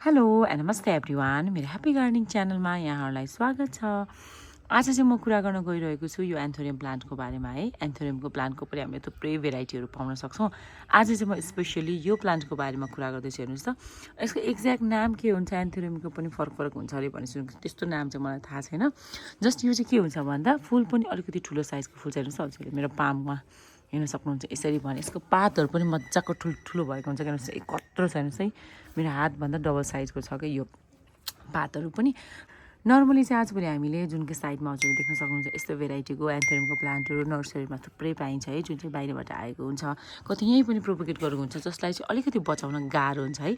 Hello and नमस्ते everyone, मेरो happy gardening च्यानलमा यहाँहरूलाई स्वागत छ। आज चाहिँ म कुरा गर्न गइरहेको छु यो एन्थोरियम प्लान्टको बारेमा है। एन्थोरियमको प्लान्टको पनि हामीले थुप्रै भेराइटीहरू पाउन सक्छौँ। आज चाहिँ म स्पेसली यो प्लान्टको बारेमा कुरा गर्दैछु। हेर्नुहोस् त, यसको एक्ज्याक्ट नाम के हुन्छ, एन्थोरियमको पनि फरक फरक हुन्छ अरे भने सुनेको, त्यस्तो नाम चाहिँ मलाई थाहा छैन। जस्ट यो चाहिँ के हुन्छ भन्दा फुल पनि अलिकति ठुलो साइजको फुल छ। हेर्नुहोस् हजुरले मेरो पाममा हेर्न सक्नुहुन्छ यसरी भने यसको पातहरू पनि मजाको ठुलो भएको हुन्छ। हेर्नुहोस् कत्रो छ, हेर्नुहोस् है, मेरो हातभन्दा डबल साइजको छ कि यो पातहरू पनि। नर्मली चाहिँ आजभोलि हामीले जुन कि साइडमा हजुरले देख्न सक्नुहुन्छ यस्तो भेराइटीको एन्थोरियमको प्लान्टहरू नर्सरीमा थुप्रै पाइन्छ है, जुन चाहिँ बाहिरबाट आएको हुन्छ, कति यहीँ पनि प्रोपोगेट गरेको हुन्छ, जसलाई चाहिँ अलिकति बचाउन गाह्रो हुन्छ है।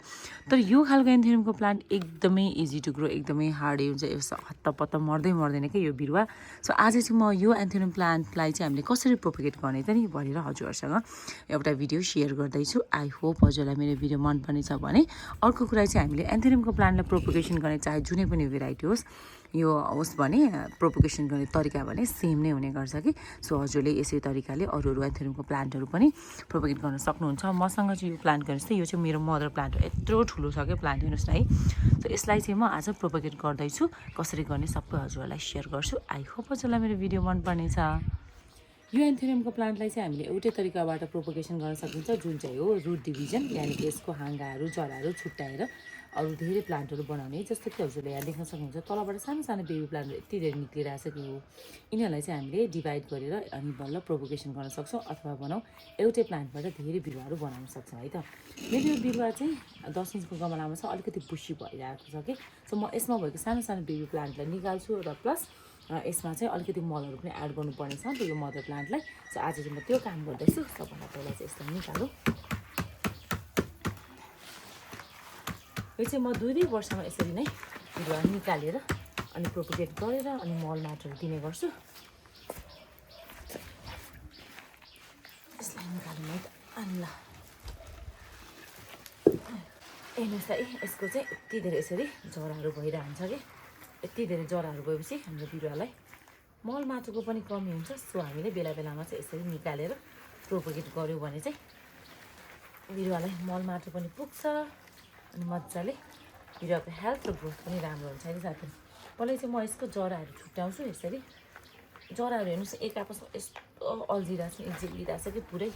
तर यो खालको एन्थोरियमको प्लान्ट एकदमै इजी टु ग्रो, एकदमै हार्डै हुन्छ, यस्तो हत्तपत्त मर्दैन कि यो बिरुवा। सो आज चाहिँ म यो एन्थोरियम प्लान्टलाई चाहिँ हामीले कसरी प्रोपोगेट गर्ने त नि भनेर हजुरहरूसँग एउटा भिडियो सेयर गर्दैछु। आई होप हजुरलाई मेरो भिडियो मन पर्नेछ भने। अर्को कुरा चाहिँ हामीले एन्थोरियमको प्लान्टलाई प्रोपोगेसन गर्ने चाहे जुनै पनि भेराइटी होस्, यो होस् भने प्रोपोगेसन गर्ने तरिका भने सेम नै हुने गर्छ कि। सो हजुरले यसै तरिकाले अरू एन्थोरियमको प्लान्टहरू पनि प्रोपोगेट गर्न सक्नुहुन्छ। मसँग चाहिँ यो प्लान्ट गर्नुहोस् त, यो चाहिँ मेरो मदर प्लान्ट हो, यत्रो ठुलो छ क्या प्लान्ट, हेर्नुहोस् न है। सो यसलाई चाहिँ म आज प्रोपोगेट गर्दैछु, कसरी गर्ने सबै हजुरहरूलाई सेयर गर्छु। आई होप हजुरलाई मेरो भिडियो मन पर्नेछ। यो एन्थोरियमको प्लान्टलाई चाहिँ हामीले एउटै तरिकाबाट प्रोपोगेसन गर्न सकिन्छ, जुन चाहिँ हो रुट डिभिजन, यानि कि यसको हाँगाहरू जराहरू छुट्याएर अरू धेरै प्लान्टहरू बनाउने। जस्तो कि हजुरले यहाँ देख्न सक्नुहुन्छ तलबाट सानो सानो बेबी प्लान्टहरू यति धेरै निक्लिरहेछ कि हो, यिनीहरूलाई चाहिँ हामीले डिभाइड गरेर अनि बल्ल प्रोपोगेसन गर्न सक्छौँ, अथवा भनौँ एउटै प्लान्टबाट धेरै बिरुवाहरू बनाउन सक्छौँ है त। मेरो यो बिरुवा चाहिँ 10 इन्चको गमलामा छ, अलिकति बुसी भइरहेको छ कि। सो म यसमा भएको सानो सानो बेबी प्लान्टलाई निकाल्छु र प्लस यसमा चाहिँ अलिकति मलहरू पनि एड गर्नुपर्ने छ नि त यो मदर प्लान्टलाई। सो आज चाहिँ म त्यो काम गर्दैछु। सबभन्दा पहिला चाहिँ यसलाई निकालौँ। यो चाहिँ म 2-2 वर्षमा यसरी नै बिरुवा निकालेर अनि प्रोपोगेट गरेर अनि मल माटोहरू दिने गर्छु। यसलाई निकालौँ है त। ल हेर्नुहोस् त है, यसको चाहिँ यति धेरै यसरी जराहरू भइरहन्छ कि। यति धेरै जराहरू गएपछि हाम्रो बिरुवालाई मल माटोको पनि कमी हुन्छ। सो हामीले बेला बेलामा चाहिँ यसरी निकालेर प्रोपोगेट गऱ्यौँ भने चाहिँ बिरुवालाई मल माटो पनि पुग्छ अनि मजाले बिरुवाको हेल्थ र ग्रोथ पनि राम्रो हुन्छ है साथीहरू। पहिला चाहिँ म यसको जराहरू छुट्याउँछु यसरी। जराहरू हेर्नुहोस् एक आपसमा यस्तो अल्झिरहेको छ, जेलिरहेको छ कि पुरै।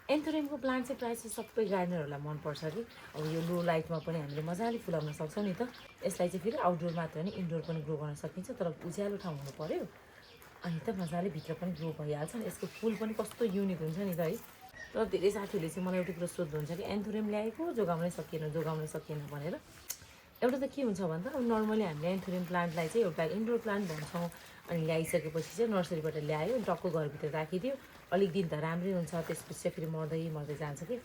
एन्थोरियमको प्लान्ट चाहिँ प्रायः चाहिँ सबै गार्डनरहरूलाई मनपर्छ कि। अब यो लो लाइटमा पनि हामीले मजाले फुलाउन सक्छौँ नि त। यसलाई चाहिँ फेरि आउटडोर मात्र होइन इन्डोर पनि ग्रो गर्न सकिन्छ, तर उज्यालो ठाउँ हुनु पऱ्यो अनि त मजाले भित्र पनि ग्रो भइहाल्छ। यसको फुल पनि कस्तो युनिक हुन्छ नि त है। तर धेरै साथीहरूले चाहिँ मलाई एउटा कुरो सोध्नुहुन्छ कि एन्थोरियम ल्याएको जोगाउनै सकिएन भनेर। एउटा त के हुन्छ भन्दा अब नर्मली हामीले एन्थोरियम प्लान्टलाई चाहिँ एउटा इन्डोर प्लान्ट भन्छौँ, अनि ल्याइसकेपछि चाहिँ नर्सरीबाट ल्यायो, टक्क घरभित्र राखिदियो, अलिक दिन त राम्रै हुन्छ, त्यसपछि चाहिँ फेरि मर्दै जान्छ कि।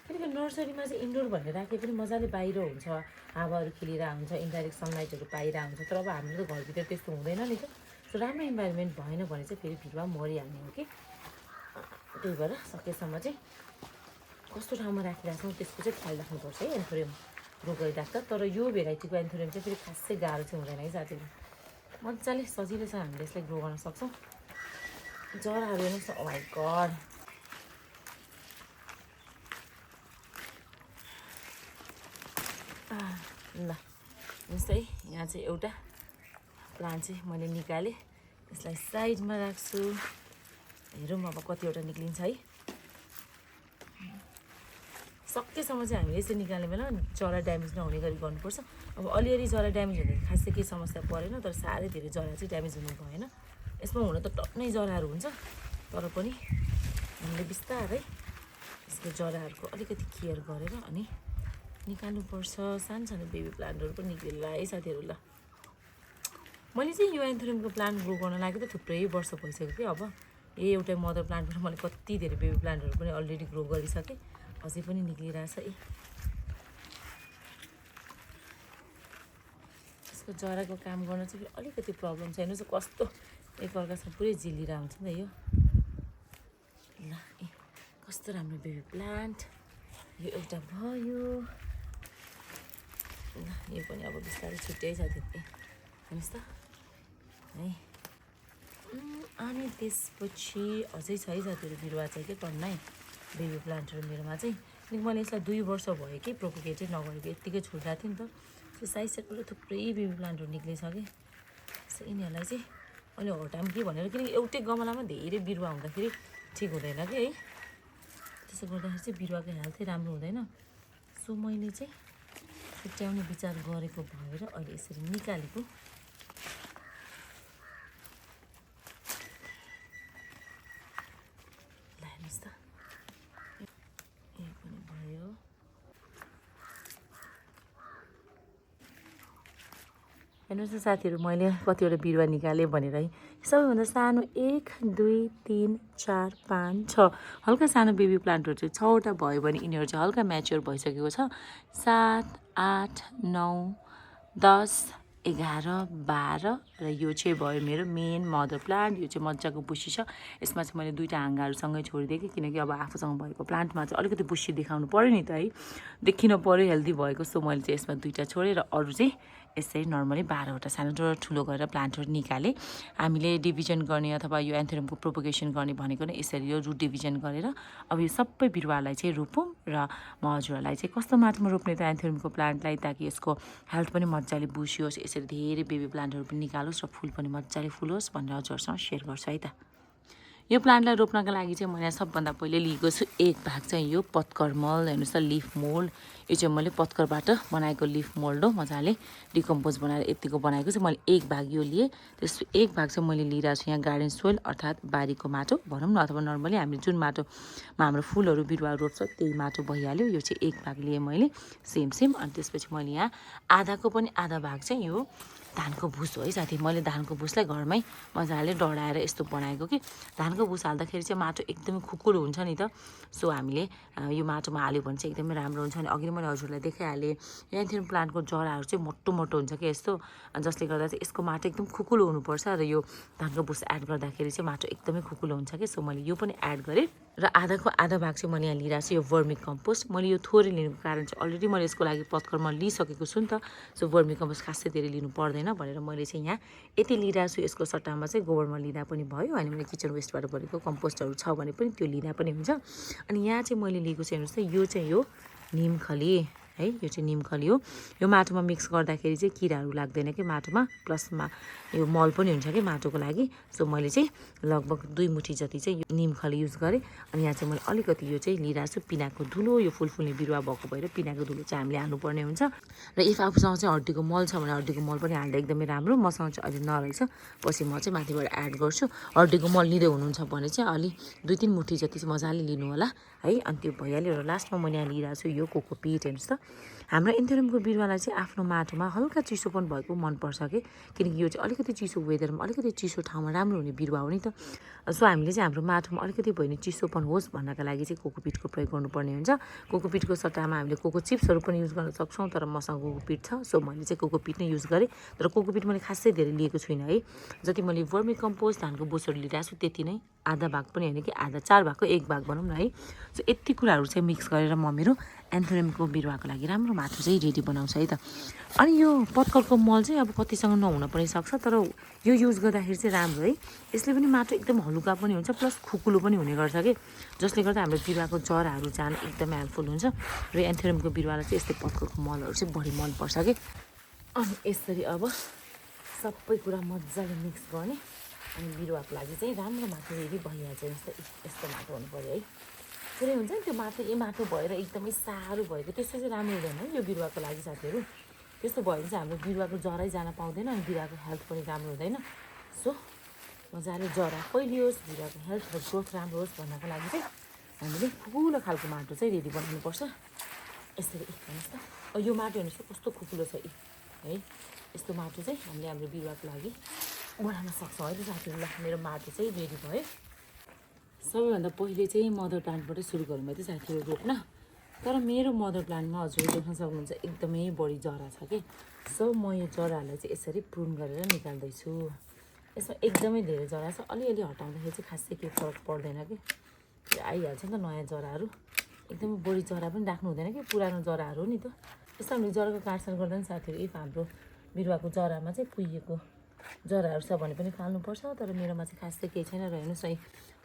किनकि नर्सरीमा चाहिँ इन्डोर भनेर राखे पनि मजाले बाहिर हुन्छ, हावाहरू खेलिरहेको हुन्छ, इन्डाइरेक्ट सनलाइटहरू पाइरहेको हुन्छ। तर अब हाम्रो त घरभित्र त्यस्तो हुँदैन नि त। सो राम्रो इन्भाइरोमेन्ट भएन भने चाहिँ फेरि बिरुवा मरिहाल्ने हो कि। त्यही भएर सकेसम्म चाहिँ कस्तो ठाउँमा राखिरहेको छौँ त्यसको चाहिँ ख्याल राख्नुपर्छ है एन्थोरियम ग्रो गरिराख्दा। तर यो भेराइटीको एन्थोरियम चाहिँ फेरि खासै गाह्रो चाहिँ हुँदैन है साथीहरू, मजाले सजिलैसँग हामीले यसलाई ग्रो गर्न सक्छौँ। जराहरू हेर्नुहोस् न, ओ माइ गड। ल हेर्नुहोस् है, यहाँ चाहिँ एउटा प्लान्ट चाहिँ मैले निकालेँ, यसलाई साइडमा राख्छु। हेरौँ अब कतिवटा निक्लिन्छ है। सकेसम्म चाहिँ हामीले यसरी निकाल्ने बेला जरा ड्यामेज नहुने गरी गर्नुपर्छ। अब अलिअलि जरा ड्यामेज हुँदैन खासै केही समस्या परेन, तर साह्रै धेरै जरा चाहिँ ड्यामेज हुनु भएन। यसमा हुन त टन्नै जराहरू हुन्छ, तर पनि हामीले बिस्तारै यसको जराहरूको अलिकति केयर गरेर अनि निकाल्नुपर्छ। सानो सानो बेबी प्लान्टहरू पनि निक्लिला है साथीहरू। ल मैले चाहिँ यो एन्थोरियमको प्लान्ट ग्रो गर्न लागेको त थुप्रै वर्ष भइसक्यो कि। अब एउटै मदर प्लान्टबाट मैले कति धेरै बेबी प्लान्टहरू पनि अलरेडी ग्रो गरिसकेँ, अझै पनि निक्लिरहेछ है। यसको जराको काम गर्न चाहिँ फेरि अलिकति प्रब्लम छ। हेर्नुहोस् कस्तो एकअर्कासँग पुरै जिलिरहेको हुन्छ नि त यो। ल कस्तो राम्रो बेबी प्लान्ट, यो एउटा भयो। ल यो पनि अब बिस्तारै छुट्टै छ त्यो। हेर्नुहोस् त है। अनि त्यसपछि अझै छ है साथीहरू बिरुवा चाहिँ के टन्नै बेबी प्लान्टहरू मेरोमा चाहिँ। किनकि मैले यसलाई 2 वर्ष भयो कि प्रोपोगेटै नगरेको यत्तिकै छोडिरहेको थिएँ नि त त्यो साइज सेटबाट थुप्रै बेबी प्लान्टहरू निक्लिसक्यो सो यिनीहरूलाई चाहिँ अहिले हटाऊँ कि भनेर किनकि एउटै गमलामा धेरै बिरुवा हुँदाखेरि ठिक हुँदैन कि है त्यसो गर्दाखेरि चाहिँ बिरुवाको हेल्थै राम्रो हुँदैन सो मैले चाहिँ छुट्याउने विचार गरेको भएर अहिले यसरी निकालेको हेर्नुहोस् त यही पनि भयो हेर्नुहोस् न साथीहरू मैले कतिवटा बिरुवा निकालेँ भनेर है सबैभन्दा सानो 1 2 3 4 5 6 हल्का सानो बेबी प्लान्टहरू चाहिँ 6वटा भयो भने यिनीहरू चाहिँ हल्का म्याच्योर भइसकेको छ 7 8 9 10 11 12 र यो चाहिँ भयो मेरो मेन मदर प्लान्ट यो चाहिँ मजाको बुसी छ यसमा चाहिँ मैले 2टा हाँगाहरूसँगै छोडिदिएँ कि किनकि अब आफूसँग भएको प्लान्टमा चाहिँ अलिकति बुसी देखाउनु पऱ्यो नि त है देखिन पऱ्यो हेल्दी भएको सो मैले चाहिँ यसमा 2टा छोडेँ र अरू चाहिँ यसरी नर्मली 12वटा सानो ठुलो गरेर प्लान्टहरू निकालेँ हामीले डिभिजन गर्ने अथवा यो एन्थोरियमको प्रोपोगेसन गर्ने भनेको नै यसरी यो रुट डिभिजन गरेर अब यो सबै बिरुवालाई चाहिँ रोपौँ र म हजुरहरूलाई चाहिँ कस्तो मात्रामा रोप्ने त एन्थोरियमको प्लान्टलाई ताकि यसको हेल्थ पनि मजाले बुझियोस् यसरी धेरै बेबी प्लान्टहरू पनि निकालोस् र फुल पनि मजाले फुलोस् भनेर हजुरहरूसँग सेयर गर्छु है त यो प्लान्टलाई रोप्नका लागि चाहिँ मैले सबभन्दा पहिले लिएको छु एक भाग चाहिँ यो पत्कर मल हेर्नुहोस् त लिफ मोल्ड यो चाहिँ मैले पत्करबाट बनाएको लिफ मोल्ड हो मजाले डिकम्पोज बनाएर यतिको बनाएको चाहिँ मैले एक भाग यो लिएँ त्यस एक भाग चाहिँ मैले लिइरहेको छु यहाँ गार्डन सोइल अर्थात् बारीको माटो भनौँ न अथवा नर्मली हामीले जुन माटोमा हाम्रो फुलहरू बिरुवा रोप्छ त्यही माटो भइहाल्यो यो चाहिँ एक भाग लिएँ मैले सेम अनि त्यसपछि मैले यहाँ आधाको पनि आधा भाग चाहिँ यो धानको भुस हो है साथी मैले धानको भुसलाई घरमै मजाले डढाएर यस्तो बनाएको कि धानको भुस हाल्दाखेरि चाहिँ माटो एकदमै खुकुलो हुन्छ नि त सो हामीले यो माटोमा हाल्यो भने चाहिँ एकदमै राम्रो हुन्छ अनि अघि मैले हजुरलाई देखाइहालेँ एन्थोरियम प्लान्टको जराहरू चाहिँ मोटो हुन्छ कि यस्तो जसले गर्दा चाहिँ यसको माटो एकदम खुकुलो हुनुपर्छ र यो धानको भुस एड गर्दाखेरि चाहिँ माटो एकदमै खुकुलो हुन्छ कि सो मैले यो पनि एड गरेँ र आधाको आधा भाग चाहिँ मैले यहाँ लिइरहेको छु यो वर्मी कम्पोस्ट मैले यो थोरै लिनुको कारण चाहिँ अलरेडी मैले यसको लागि पत्करमा लिइसकेको छु नि त सो वर्मी कम्पोस्ट खासै धेरै लिनु पर्दैन भनेर मैले चाहिँ यहाँ यति लिइरहेको छु यसको सट्टामा चाहिँ गोबरमा लिँदा पनि भयो अनि मैले किचन वेस्टबाट गरेको कम्पोस्टहरू छ भने पनि त्यो लिँदा पनि हुन्छ अनि यहाँ चाहिँ मैले लिएको चाहिँ हेर्नुहोस् त यो चाहिँ यो निमखली है यो चाहिँ निमखली हो यो माटोमा मिक्स गर्दाखेरि चाहिँ किराहरू लाग्दैन कि माटोमा प्लसमा यो मल पनि हुन्छ कि माटोको लागि सो मैले चाहिँ लगभग 2 मुठी जति चाहिँ यो निमखली युज गरेँ अनि यहाँ चाहिँ मैले अलिकति यो चाहिँ लिइरहेको छु पिनाको धुलो यो फुल्ने बिरुवा भएको भएर पिनाको धुलो चाहिँ हामीले हाल्नुपर्ने हुन्छ र इफ आफूसँग चाहिँ हड्डीको मल छ भने हड्डीको मल पनि हाल्दा एकदमै राम्रो मसँग चाहिँ अहिले नरहेछ पछि म चाहिँ माथिबाट एड गर्छु हड्डीको मल लिँदै हुनुहुन्छ भने चाहिँ अलि 2-3 मुठी जति चाहिँ मजाले लिनु होला है अनि त्यो भइहाल्यो र लास्टमा मैले यहाँ लिइरहेको छु यो कोकोपिट हेर्नुहोस् त हाम्रो एन्थोरियमको बिरुवालाई चाहिँ आफ्नो माटोमा हल्का चिसोपन भएको मनपर्छ कि किनकि यो चाहिँ अलिकति चिसो वेदरमा अलिकति चिसो ठाउँमा राम्रो हुने बिरुवा हो नि त सो हामीले चाहिँ हाम्रो माटोमा अलिकति भयो भने चिसोपन होस् भन्नका लागि चाहिँ कोकोपिटको प्रयोग गर्नुपर्ने हुन्छ कोकोपिटको सट्टामा हामीले कोको चिप्सहरू पनि युज गर्न सक्छौँ तर मसँग कोकोपिट छ सो मैले चाहिँ कोकोपिट नै युज गरेँ तर कोकोपिट मैले खासै धेरै लिएको छुइनँ है जति मैले वर्मी कम्पोस्ट धानको बोसहरू लिइरहेको छु त्यति नै आधा भाग पनि होइन कि आधा 4 भागको 1 भाग भनौँ न है सो यति कुराहरू चाहिँ मिक्स गरेर म मेरो एन्थोरियमको बिरुवाको लागि राम्रो माटो चाहिँ रेडी बनाउँछु है त अनि यो पत्करको मल चाहिँ अब कतिसँग नहुन पनि सक्छ तर यो युज गर्दाखेरि चाहिँ राम्रो है यसले पनि माटो एकदम हलुका पनि हुन्छ प्लस खुकुलो पनि हुने गर्छ कि जसले गर्दा हाम्रो बिरुवाको जराहरू जान एकदमै हेल्पफुल हुन्छ र एन्थोरियमको बिरुवालाई चाहिँ यस्तै पत्करको मलहरू चाहिँ बढी मनपर्छ कि अनि यसरी अब सबै कुरा मजाले मिक्स गर्ने अनि बिरुवाको लागि चाहिँ राम्रो माटो रेडी भइहाल्छ यस्तो माटो हुनु पऱ्यो है पुरै हुन्छ नि त्यो माटो माटो भएर एकदमै साह्रो भएको त्यस्तो चाहिँ राम्रो हुँदैन है यो बिरुवाको लागि साथीहरू त्यस्तो भयो भने चाहिँ हाम्रो बिरुवाको जरै जान पाउँदैन अनि बिरुवाको हेल्थ पनि राम्रो हुँदैन सो मजाले जरा फैलियोस् बिरुवाको हेल्थ र ग्रोथ राम्रो होस् भन्नको लागि चाहिँ हामीले खुकुलो खालको माटो चाहिँ रेडी बनाउनुपर्छ यसरी हेर्नुहोस् त यो माटो हेर्नुहोस् त कस्तो खुकुलो छ है यस्तो माटो चाहिँ हामीले हाम्रो बिरुवाको लागि बनाउन सक्छौँ है त साथीहरू ल मेरो माटो चाहिँ रेडी भयो सबैभन्दा पहिले चाहिँ मदर प्लान्टबाटै सुरु गरौँ है त साथीहरू रोप्न तर मेरो मदर प्लान्टमा हजुरले देख्न सक्नुहुन्छ एकदमै बढी जरा छ कि सो म यो जराहरूलाई चाहिँ यसरी प्रुन गरेर निकाल्दैछु यसमा एकदमै धेरै जरा छ अलिअलि हटाउँदाखेरि चाहिँ खासै केही फरक पर्दैन कि आइहाल्छ नि त नयाँ जराहरू एकदमै बढी जरा पनि राख्नु हुँदैन कि पुरानो जराहरू नि त यस्तो हामीले जराको काटछाट गर्दा नि साथीहरू इफ हाम्रो बिरुवाको जरामा चाहिँ कुहिएको जराहरू छ भने पनि फाल्नुपर्छ, तर मेरोमा चाहिँ खास चाहिँ केही छैन। र हेर्नुहोस् है,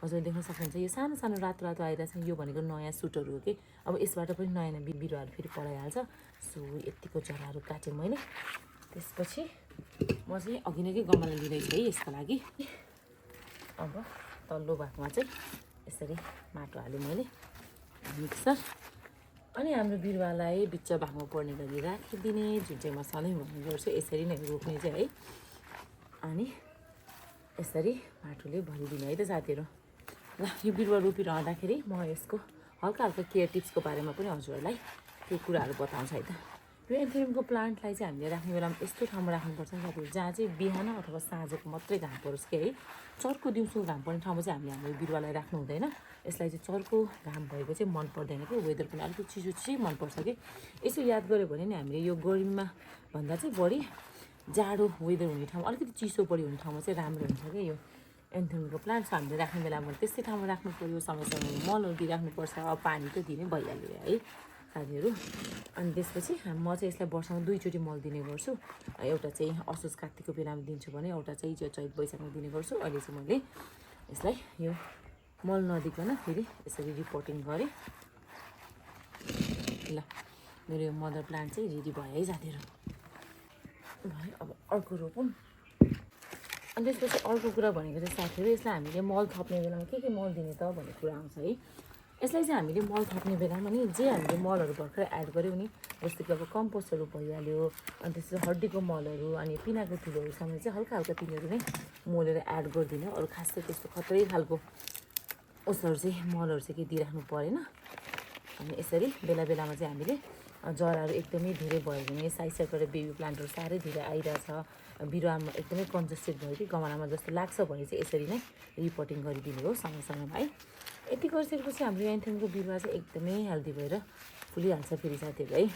हजुरले देख्न सक्नुहुन्छ यो सानो सानो रातो रातो आइरहेछ, यो भनेको नयाँ सुटहरू हो कि। अब यसबाट पनि नयाँ नयाँ बिरुवाहरू फेरि पलाइहाल्छ। सो यतिको जराहरू काटेँ मैले। त्यसपछि म चाहिँ अघि नै गमला लिँदैछु है यसको लागि। अब तल्लो भागमा चाहिँ यसरी माटो हालेँ मैले, मिक्सर। अनि हाम्रो बिरुवालाई बिच भागमा पर्ने गरी राखिदिने, जुन चाहिँ म सधैँ भन्ने गर्छु, यसरी नै रोप्ने चाहिँ है। अनि यसरी माटोले भरिदिने है त साथीहरू। ल यो बिरुवा रोपिरहँदाखेरि म यसको हल्का हल्का केयर टिप्सको बारेमा पनि हजुरहरूलाई केही कुराहरू बताउँछु है त। यो एन्थोरियमको प्लान्टलाई चाहिँ हामीले राख्ने बेलामा यस्तो ठाउँमा राख्नुपर्छ साथीहरू जहाँ चाहिँ बिहान अथवा साँझको मात्रै घाम परोस् कि है। चर्को दिउँसो घाम पर्ने ठाउँमा चाहिँ हामीले हाम्रो बिरुवालाई राख्नु हुँदैन। यसलाई चाहिँ चर्को घाम भएको चाहिँ मन पर्दैन कि, वेदर पनि अलिकति चिसो चिसै मनपर्छ कि। यसो याद गऱ्यो भने नि हामीले यो गर्मीमा भन्दा चाहिँ बढी जाडो वेदर हुने ठाउँ, अलिकति चिसो बढी हुने ठाउँमा चाहिँ राम्रो हुन्छ क्या यो एन्थोरियमको प्लान्ट। हामीले राख्ने बेलामा त्यस्तै ठाउँमा राख्नु पऱ्यो, समय समयमा मलहरू दिइराख्नुपर्छ, पानी त दिनै भइहाल्यो है साथीहरू। अनि त्यसपछि म चाहिँ यसलाई वर्षमा 2 चोटि मल दिने गर्छु। एउटा चाहिँ असोज कात्तिकको बेलामा दिन्छु भने एउटा चाहिँ चैत वैशाखमा दिने गर्छु। अहिले चाहिँ मैले यसलाई यो मल नदिकन फेरि यसरी रिपोर्टिङ गरेँ। ल मेरो यो मदर प्लान्ट चाहिँ रेडी भयो है साथीहरू। भयो, अब अर्को रोपौँ। अनि त्यसपछि अर्को कुरा भनेको चाहिँ साथीहरू, यसलाई हामीले मल थप्ने बेलामा के मल दिने त भन्ने कुरा आउँछ है। यसलाई चाहिँ हामीले मल थप्ने बेलामा नि जे हामीले मलहरू भर्खर एड गऱ्यौँ नि, जस्तो कि अब कम्पोस्टहरू भइहाल्यो, अनि त्यसपछि हड्डीको मलहरू, अनि पिनाको धुलोहरूसँग चाहिँ हल्का हल्का तिनीहरू नै मोलेर एड गरिदिनु। अरू खास चाहिँ त्यस्तो खतरै खालको उसहरू चाहिँ मलहरू चाहिँ केही दिइराख्नु परेन। अनि यसरी बेला बेलामा चाहिँ हामीले जराहरू एकदमै धेरै भयो भने, साइड साइडबाट बेबी प्लान्टहरू साह्रै धेरै आइरहेछ, बिरुवामा एकदमै कन्जस्टेड भयो कि गमलामा जस्तो लाग्छ भने चाहिँ यसरी नै रिपोर्टिङ गरिदिनु हो समय समयमा है। यति गरिसकेपछि हाम्रो एन्थोरियमको बिरुवा चाहिँ एकदमै हेल्दी भएर फुलिहाल्छ फेरि साथीहरू है।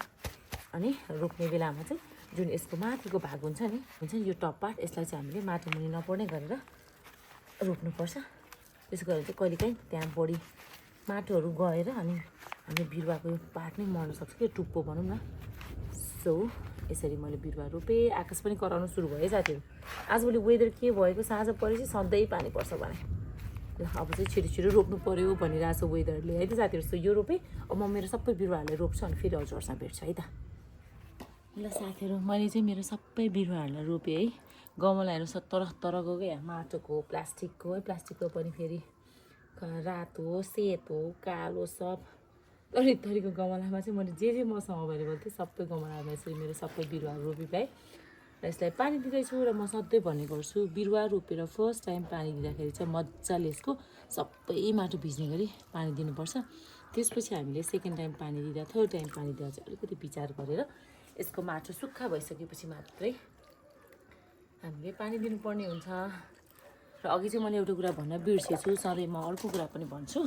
अनि रोप्ने बेलामा चाहिँ जुन यसको माथिको भाग हुन्छ नि यो टप पार्ट, यसलाई चाहिँ हामीले माटो मुनि नपर्ने गरेर रोप्नुपर्छ। त्यसो गरेर चाहिँ कहिलेकाहीँ त्यहाँ बढी माटोहरू गएर अनि हाम्रो बिरुवाको यो पार्ट नै मर्न सक्छ कि, टुप्पो भनौँ न। सो यसरी मैले बिरुवा रोपेँ। आकाश पनि कराउनु सुरु भयो है साथीहरू। आजभोलि वेदर के भएको, साँझ परेपछि सधैँ पानी पर्छ भने। ल अब चाहिँ छिटो छिटो रोप्नु पऱ्यो भनिरहेको छ वेदरले है त साथीहरू। सो यो रोपेँ, अब म मेरो सबै बिरुवाहरूलाई रोप्छु अनि फेरि हजुरहरूसँग भेट्छु है त। ल साथीहरू, मैले चाहिँ मेरो सबै बिरुवाहरूलाई रोपेँ है। गमलाहरू छ तरह तरहको क्या, माटोको, प्लास्टिकको है, प्लास्टिकको पनि फेरि रातो, सेतो, कालो, सब थरी थरीको गमलामा चाहिँ मैले जे मसँग अभाइलेबल थियो सबै गमलामा यसरी मेरो सबै बिरुवाहरू रोपिपाएँ। र यसलाई पानी दिँदैछु। र म सधैँ भन्ने गर्छु, बिरुवा रोपेर फर्स्ट टाइम पानी दिँदाखेरि चाहिँ मजाले यसको सबै माटो भिज्ने गरी पानी दिनुपर्छ। त्यसपछि हामीले सेकेन्ड टाइम पानी दिँदा, थर्ड टाइम पानी दिँदा चाहिँ अलिकति विचार गरेर यसको माटो सुक्खा भइसकेपछि मात्रै हामीले पानी दिनुपर्ने हुन्छ। र अघि चाहिँ मैले एउटा कुरा भन्न बिर्सेछु, सधैँ म अर्को कुरा पनि भन्छु।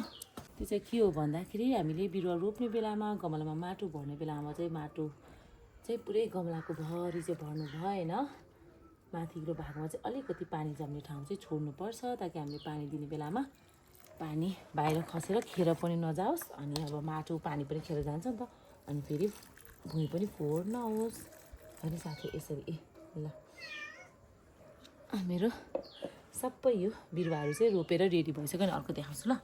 त्यो चाहिँ के हो भन्दाखेरि, हामीले बिरुवा रोप्ने बेलामा गमलामा माटो भर्ने बेलामा चाहिँ माटो चाहिँ पुरै गमलाको भरि चाहिँ भर्नु भएन। माथिल्लो भागमा चाहिँ अलिकति पानी जम्ने ठाउँ चाहिँ छोड्नुपर्छ, ताकि हामीले पानी दिने बेलामा पानी बाहिर खसेर खेर पनि नजाओस्। अनि अब माटो पानी पनि खेर जान्छ नि त, अनि फेरि भुइँ पनि फोहोर नहोस् होइन साथी। यसरी ल मेरो सबै यो बिरुवाहरू चाहिँ रोपेर रेडी भइसक्यो। अनि अर्को देखाउँछु ल।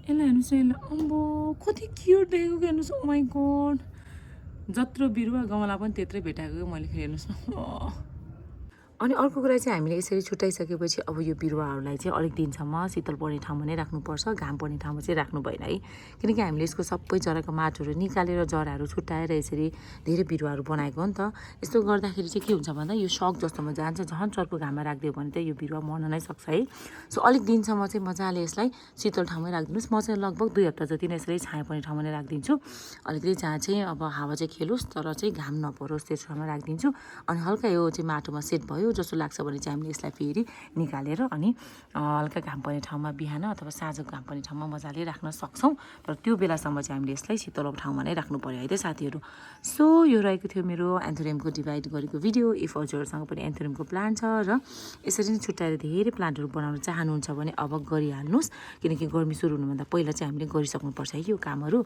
यसलाई हेर्नुहोस् न, यसलाई अम्बो कति क्युट देखेको कि, हेर्नुहोस्। ओ माई गड, जत्रो बिरुवा गमला पनि त्यत्रै भेटाएको मैले फेरि, हेर्नुहोस् न। अनि अर्को कुरा चाहिँ हामीले यसरी छुट्याइसकेपछि अब यो बिरुवाहरूलाई चाहिँ अलिक दिनसम्म शीतल पर्ने ठाउँमा नै राख्नुपर्छ, घाम पर्ने ठाउँमा चाहिँ राख्नु भएन है। किनकि हामीले यसको सबै जराको माटोहरू निकालेर जराहरू छुट्याएर यसरी धेरै बिरुवाहरू बनाएको हो नि त। यस्तो गर्दाखेरि चाहिँ के हुन्छ भन्दा यो सक जस्तोमा जान्छ, झन् चर्को घाममा राखिदियो भने त यो बिरुवा मर्न नै सक्छ है। सो अलिक दिनसम्म चाहिँ मजाले यसलाई शीतल ठाउँमै राखिदिनुहोस्। म चाहिँ लगभग 2 हप्ता जति नै यसरी छाया पर्ने ठाउँमा नै राखिदिन्छु। अलिकति जहाँ चाहिँ अब हावा चाहिँ खेलोस् तर चाहिँ घाम नपरोस् त्यस ठाउँमा राखिदिन्छु। अनि हल्का यो चाहिँ माटोमा सेट भयो जस्तो लाग्छ भने चाहिँ हामीले यसलाई फेरि निकालेर अनि हल्का घाम पर्ने ठाउँमा बिहान अथवा साँझको घाम पर्ने ठाउँमा मजाले राख्न सक्छौँ। तर त्यो बेलासम्म चाहिँ हामीले यसलाई शीतल ठाउँमा नै राख्नु पर्यो है त साथीहरू। सो यो रहेको थियो मेरो एन्थोरियमको डिभाइड गरेको भिडियो। इफ हजुरहरूसँग पनि एन्थोरियमको प्लान्ट छ र यसरी नै छुट्याएर धेरै प्लान्टहरू बनाउन चाहनुहुन्छ भने अब गरिहाल्नुहोस्, किनकि गर्मी सुरु हुनुभन्दा पहिला चाहिँ हामीले गरिसक्नुपर्छ है यो कामहरू।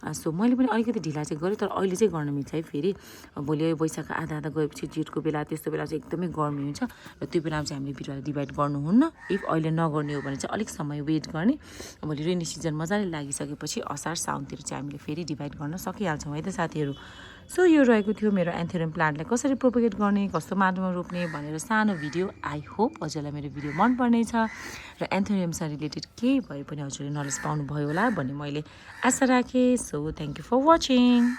सो मैले पनि अलिकति ढिला चाहिँ गरेँ, तर अहिले चाहिँ गर्न मिल्छ है। फेरि भोलि वैशाख आधा आधा गएपछि जेठको बेला, त्यस्तो बेला चाहिँ एकदमै गर्मी हुन्छ र त्यो बेलामा चाहिँ हामीले बिरुवालाई डिभाइड गर्नुहुन्न इफ अहिले नगर्ने हो भने चाहिँ अलिक समय वेट गर्ने भोलि रेनी सिजन मजाले लागिसकेपछि असार साउनतिर चाहिँ हामीले फेरि डिभाइड गर्न सकिहाल्छौँ है त साथीहरू सो यो रहेको थियो मेरो एन्थोरियम प्लान्टलाई कसरी प्रोपोगेट गर्ने कस्तो माटोमा रोप्ने भनेर सानो भिडियो आई होप हजुरलाई मेरो भिडियो मन पर्नेछ र एन्थोरियमसँग रिलेटेड केही भए पनि हजुरले नलेज पाउनुभयो होला भन्ने मैले आशा राखेँ so thank you for watching